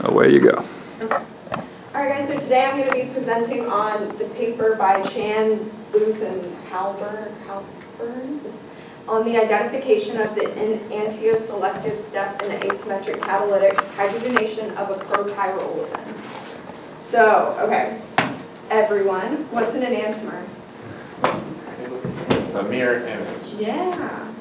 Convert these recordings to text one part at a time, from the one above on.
Away you go. Alright guys, so today I'm going to be presenting on the paper by Chan, Booth, and Halburn on the identification of the enantioselective step in the asymmetric catalytic hydrogenation of a prochiral olefin. So, okay, everyone, what's an enantiomer? It's a mirror image. Yeah.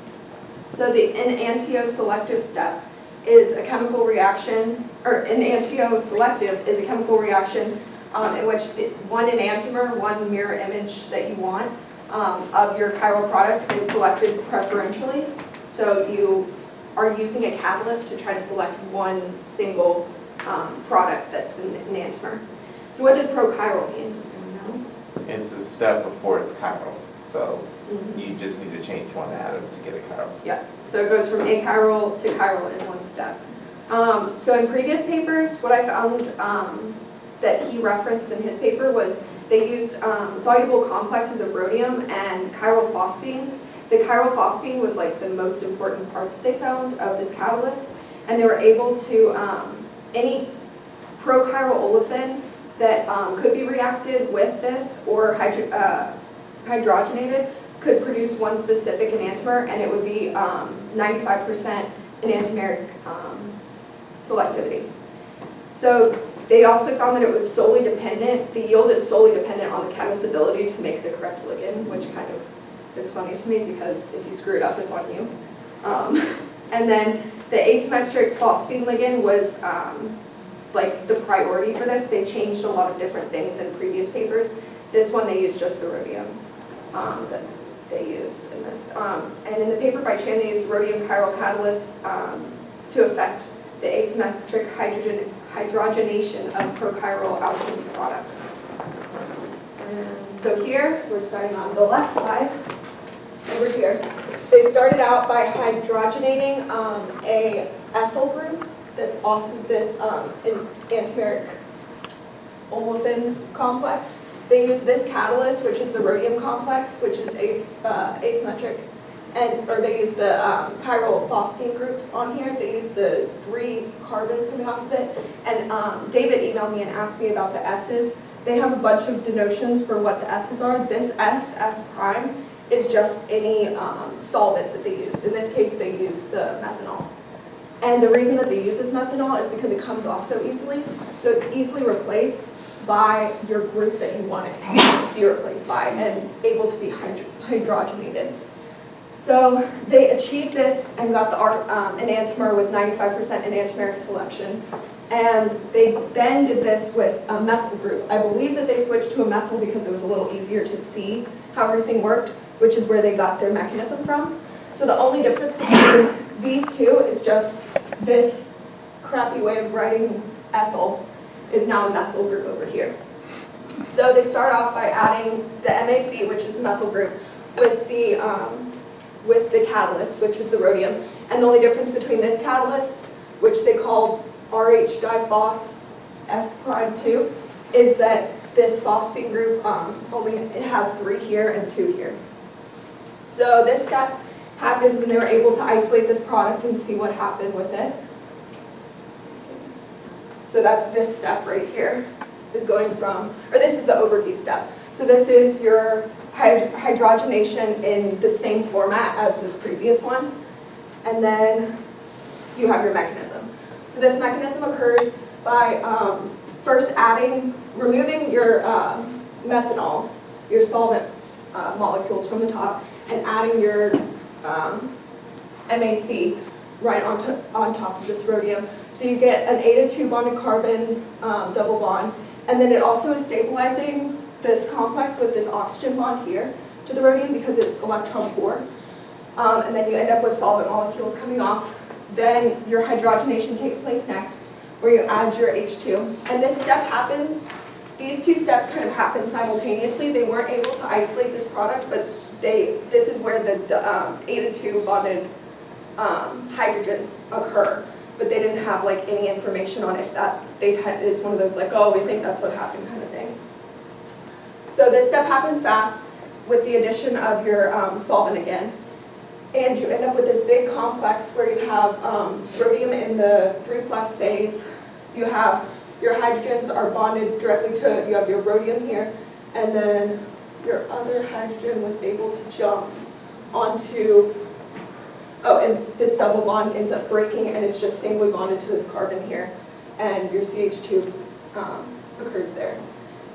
So the enantioselective step is a chemical reaction, or enantioselective is a chemical reaction in which one enantiomer, one mirror image that you want of your chiral product is selected preferentially. So you are using a catalyst to try to select one single product that's an enantiomer. So what does prochiral mean? Does anyone know? It's a step before it's chiral. So you just need to change one atom to get a chiral. Yeah, so it goes from achiral to chiral in one step. So in previous papers, what I found that he referenced in his paper was they used soluble complexes of rhodium and chiral phosphines. The chiral phosphine was like the most important part that they found of this catalyst, and they were able to, any prochiral olefin that could be reacted with this or hydrogenated could produce one specific enantiomer, and it would be 95% enantiomeric selectivity. So they also found that it was solely dependent, the yield is solely dependent on the chemist's ability to make the correct ligand, which kind of is funny to me because if you screw it up, it's on you. And then the asymmetric phosphine ligand was like the priority for this. They changed a lot of different things in previous papers. This one they used just the rhodium that they used in this. And in the paper by Chan, they used rhodium chiral catalyst to affect the asymmetric hydrogenation of prochiral alkene products. And so here, we're starting on the left side, over here. They started out by hydrogenating a ethyl group that's off of this enantiomeric olefin complex. They use this catalyst, which is the rhodium complex, which is asymmetric, or they use the chiral phosphine groups on here. They use the 3 carbons coming off of it. And David emailed me and asked me about the S's. They have a bunch of denotions for what the S's are. This S prime, is just any solvent that they use. In this case, they use the methanol. And the reason that they use this methanol is because it comes off so easily. So it's easily replaced by your group that you want it to be replaced by and able to be hydrogenated. So they achieved this and got the enantiomer with 95% enantiomeric selection. And they then did this with a methyl group. I believe that they switched to a methyl because it was a little easier to see how everything worked, which is where they got their mechanism from. So the only difference between these two is just this crappy way of writing ethyl is now a methyl group over here. So they start off by adding the MAC, which is the methyl group, with the catalyst, which is the rhodium. And the only difference between this catalyst, which they call RH diphos S'2, is that this phosphine group it has 3 here and 2 here. So this step happens, and they were able to isolate this product and see what happened with it. So that's this step right here, is going from, or this is the overview step. So this is your hydrogenation in the same format as this previous one. And then you have your mechanism. So this mechanism occurs by first removing your methanols, your solvent molecules from the top, and adding your MAC right on top of this rhodium. So you get an 8-2 bonded carbon double bond, and then it also is stabilizing this complex with this oxygen bond here to the rhodium because it's electron poor. And then you end up with solvent molecules coming off. Then your hydrogenation takes place next, where you add your H2. And this step happens, these 2 steps kind of happen simultaneously. They weren't able to isolate this product, but this is where the 8-2 bonded hydrogens occur. But they didn't have like any information on if it's one of those like, oh, we think that's what happened kind of thing. So this step happens fast with the addition of your solvent again. And you end up with this big complex where you have rhodium in the 3+ phase, you have your hydrogens are bonded directly to, you have your rhodium here, and then your other hydrogen was able to jump onto, oh, and this double bond ends up breaking, and it's just singly bonded to this carbon here, and your CH2 occurs there.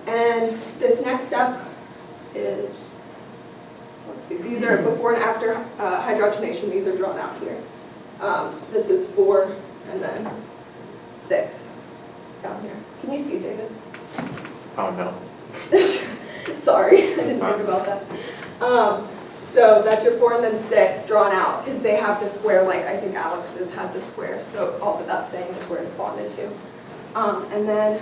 And this next step is, let's see, these are before and after hydrogenation. These are drawn out here. This is 4 and then 6 down here. Can you see, David? Oh, no. Sorry, I didn't think about that. So that's your 4 and then 6 drawn out because they have the square, like I think Alex's had the square. So all that that's saying is where it's bonded to. And then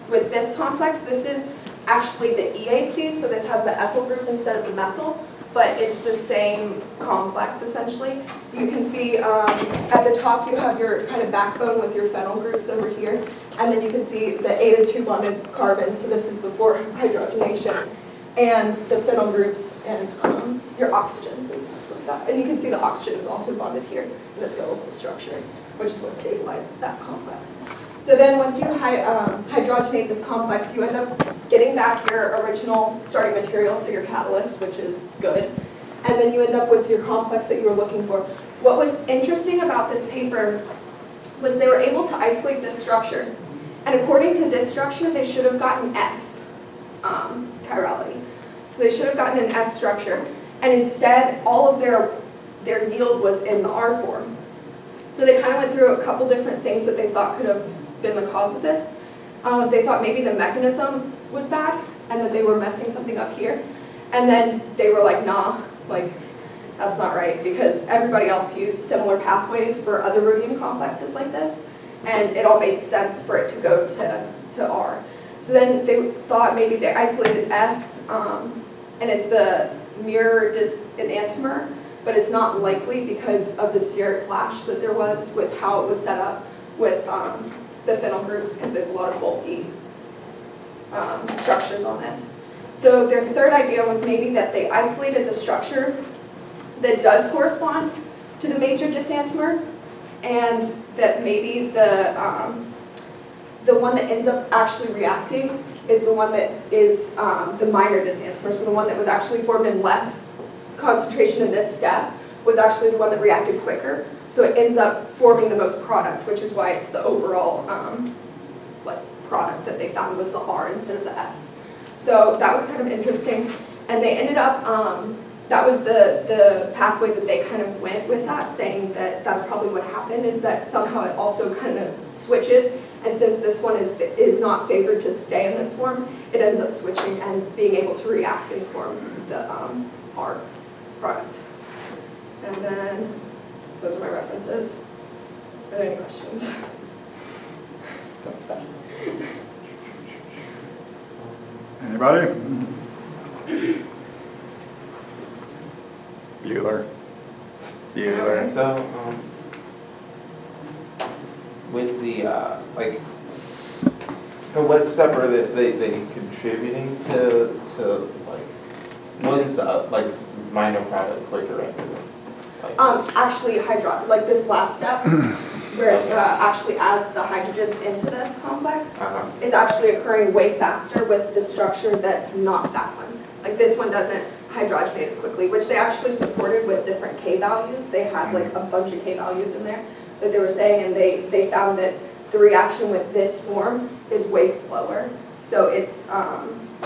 with this complex, this is actually the EAC, so this has the ethyl group instead of the methyl, but it's the same complex essentially. You can see at the top you have your kind of backbone with your phenyl groups over here, and then you can see the 8 bonded carbons, so this is before hydrogenation, and the phenyl groups and your oxygens and stuff like that. And you can see the oxygen is also bonded here in the skeletal structure, which is what stabilizes that complex. So then once you hydrogenate this complex, you end up getting back your original starting material, so your catalyst, which is good, and then you end up with your complex that you were looking for. What was interesting about this paper was they were able to isolate this structure, and according to this structure, they should have gotten S chirality. So they should have gotten an S structure, and instead, all of their yield was in the R form. So they kind of went through a couple different things that they thought could have been the cause of this. They thought maybe the mechanism was bad and that they were messing something up here. And then they were like, nah, like that's not right, because everybody else used similar pathways for other rhodium complexes like this, and it all made sense for it to go to R. So then they thought maybe they isolated S, and it's the mirror enantiomer, but it's not likely because of the steric clash that there was with how it was set up with the phenyl groups, because there's a lot of bulky structures on this. So their third idea was maybe that they isolated the structure that does correspond to the major disentomer, and that maybe the one that ends up actually reacting is the one that is the minor disentomer, so the one that was actually formed in less concentration in this step was actually the one that reacted quicker. So it ends up forming the most product, which is why it's the overall product that they found was the R instead of the S. So that was kind of interesting. And they ended up, that was the pathway that they kind of went with that, saying that that's probably what happened, is that somehow it also kind of switches. And since this one is not favored to stay in this form, it ends up switching and being able to react and form the R product. And then those are my references. Are there any questions? Don't stress. Anybody? Bueller. So, with the, so what step are they contributing to what is the, minor product quicker after that? Actually, like this last step, where it actually adds the hydrogens into this complex, is actually occurring way faster with the structure that's not that one. Like this one doesn't hydrogenate as quickly, which they actually supported with different K values. They had like a bunch of K values in there that they were saying, and they found that the reaction with this form is way slower. So it's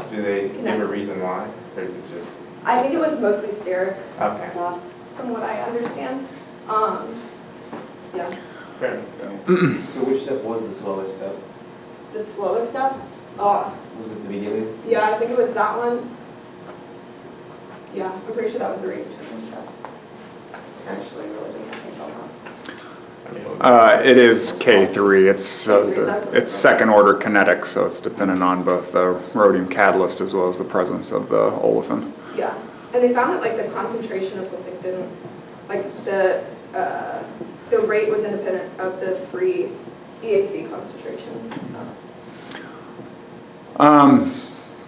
do they give a reason why, or is it just? I think it was mostly steric Okay. stuff, from what I understand. Yeah. Fair enough. So which step was the slowest step? The slowest step? Was it the beginning? Yeah, I think it was that one. Yeah, I'm pretty sure that was the rate determinant step. Actually, really didn't think about that. It is K3. It's K3, that's what it's second order kinetic, so it's dependent on both the rhodium catalyst as well as the presence of the olefin. Yeah, and they found that like the concentration of something didn't, like the rate was independent of the free EAC concentration. So.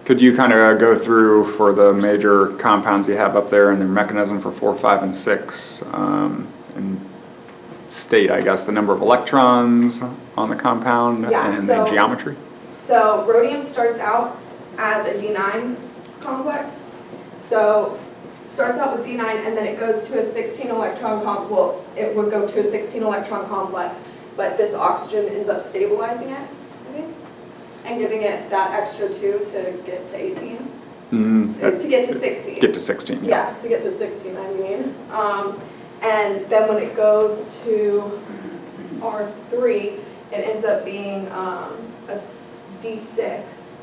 Could you kind of go through for the major compounds you have up there and their mechanism for 4, 5, and 6? And state, I guess, the number of electrons on the compound Yeah, and so- the geometry? So rhodium starts out as a D9 complex. So starts out with D9 and then it goes to a 16 electron well, it would go to a 16 electron complex, but this oxygen ends up stabilizing it, I think, and giving it that extra 2 to get to 18. To get to 16. Get to 16, Yeah, to get to 16, I mean. And then when it goes to R3, it ends up being a D6,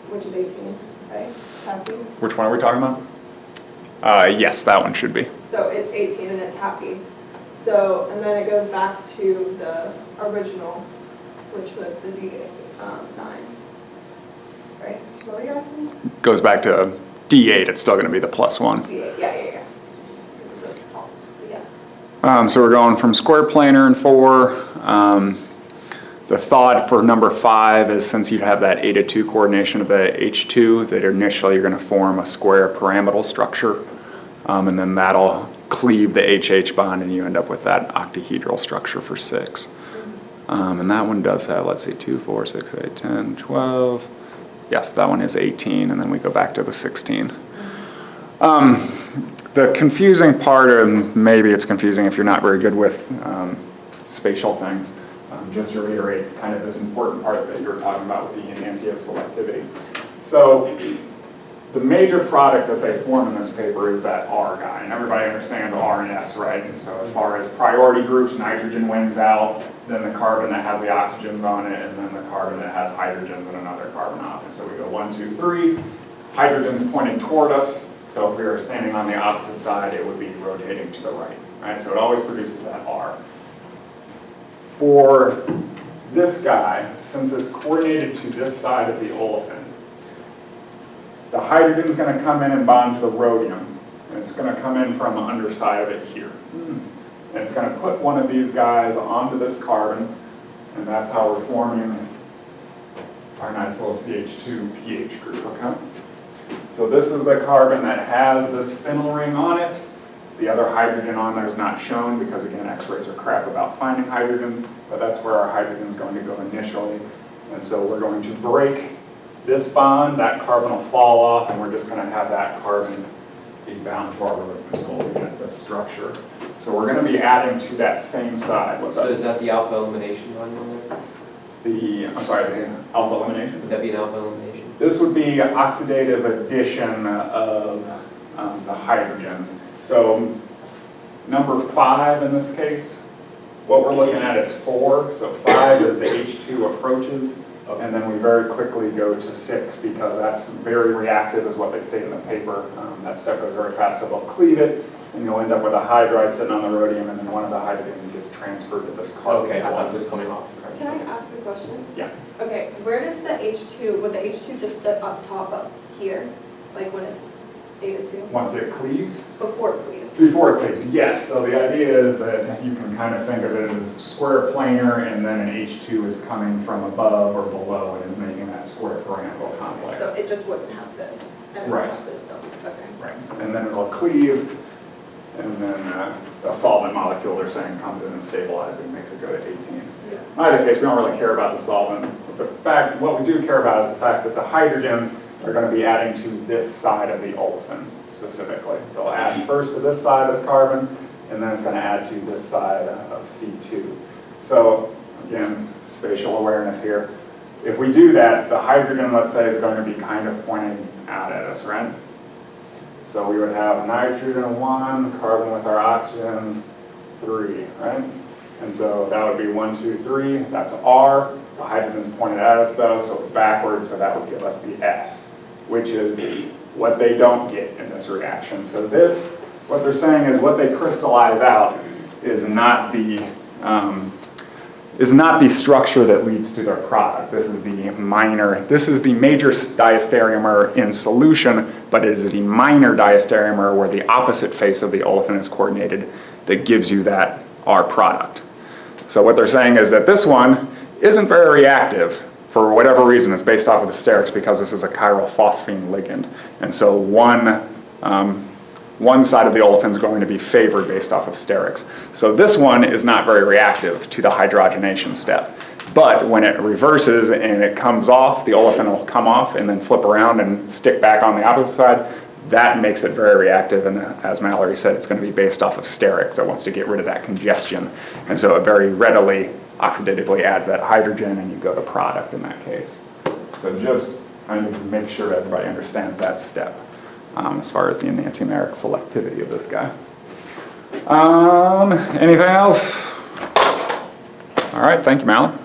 which is 18, right? Happy. Which one are we talking about? Yes, that one should be. So it's 18 and it's happy. So, and then it goes back to the original, which was the D9. Right? What were you asking? Goes back to D8, it's still going to be the +1. D8, yeah. Because of the false, yeah. So we're going from square planar in 4. The thought for number 5 is since you have that A-to-2 coordination of the H2, that initially you're going to form a square pyramidal structure, and then that'll cleave the HH bond and you end up with that octahedral structure for 6. And that one does have, let's see, 2, 4, 6, 8, 10, 12. Yes, that one is 18, and then we go back to the 16. The confusing part, and maybe it's confusing if you're not very good with spatial things, just to reiterate kind of this important part that you were talking about with the enantiomer selectivity. So the major product that they form in this paper is that R guy, and everybody understands R and S, right? And so as far as priority groups, nitrogen wins out, then the carbon that has the oxygens on it, and then the carbon that has hydrogens and another carbon on it. So we go 1, 2, 3, hydrogen's pointing toward us, so if we were standing on the opposite side, it would be rotating to the right, right? So it always produces that R. For this guy, since it's coordinated to this side of the olefin, the hydrogen's going to come in and bond to the rhodium, and it's going to come in from the underside of it here. And it's going to put one of these guys onto this carbon, and that's how we're forming our nice little CH2 pH group, okay? So this is the carbon that has this phenyl ring on it. The other hydrogen on there is not shown because, again, X-rays are crap about finding hydrogens, but that's where our hydrogen is going to go initially. And so we're going to break this bond, that carbon will fall off, and we're just going to have that carbon be bound to our rhodium, so we'll get this structure. So we're going to be adding to that same side. What's So that? is that the alpha elimination line on there? The alpha elimination? Would that be an alpha elimination? This would be oxidative addition of the hydrogen. So number 5 in this case, what we're looking at is 4. So 5 is the H2 approaches, and then we very quickly go to 6 because that's very reactive is what they say in the paper. That step goes very fast, so they'll cleave it, and you'll end up with a hydride sitting on the rhodium, and then one of the hydrogens gets transferred to this carbon. Okay, I'm just coming off. Can I ask a question? Yeah. Okay, where does the H2, would the H2 just sit up top up here? Like when it's A-to-2? Once it cleaves? Before it cleaves? Before it cleaves, yes. So the idea is that you can kind of think of it as square planar, and then an H2 is coming from above or below and is making that square pyramidal complex. So it just wouldn't have this, and it would Right. have this though, okay. Right, and then it'll cleave, and then a solvent molecule, they're saying, comes in and stabilizes and makes it go to 18. Yeah. In either case, we don't really care about the solvent. What we do care about is the fact that the hydrogens are going to be adding to this side of the olefin specifically. They'll add first to this side of the carbon, and then it's going to add to this side of C2. So again, spatial awareness here. If we do that, the hydrogen, let's say, is going to be kind of pointing out at us, right? So we would have nitrogen 1, carbon with our oxygens 3, right? And so that would be 1, 2, 3. That's R. The hydrogen's pointed at us though, so it's backwards, so that would give us the S, which is what they don't get in this reaction. So this, what they're saying is what they crystallize out is not the structure that leads to their product. This is the major diastereomer in solution, but it is the minor diastereomer where the opposite face of the olefin is coordinated that gives you that R product. So what they're saying is that this one isn't very reactive for whatever reason. It's based off of the sterics because this is a chiral phosphine ligand. And so one one side of the olefin is going to be favored based off of sterics. So this one is not very reactive to the hydrogenation step. But when it reverses and it comes off, the olefin will come off and then flip around and stick back on the opposite side. That makes it very reactive, and as Mallory said, it's going to be based off of sterics. It wants to get rid of that congestion, and so it very readily oxidatively adds that hydrogen, and you go to product in that case. So just kind of make sure everybody understands that step as far as the enantiomeric selectivity of this guy. Anything else? All right, thank you, Mallory.